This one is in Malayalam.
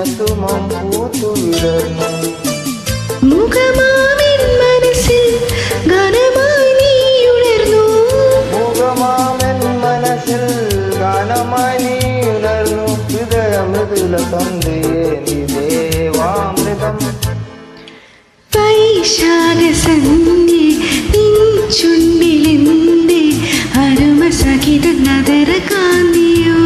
സുമം പൂത്തു വിടർന്നു മുഖമാമിൻ മനസ്സിൽ ഗാനമായി നീ ഉണർന്നു മുഖമാമൻ മനസ്സിൽ ഗാനമായി നീ ഉണർന്നു ഹൃദയമൃദുല സന്ധ്യേ നീ ദേവാമൃതം വൈശാഖ സന്ധ്യ നിൻ ചുണ്ടിലെന്തേ അരുമ സഹിത നദര കാന്തിയോ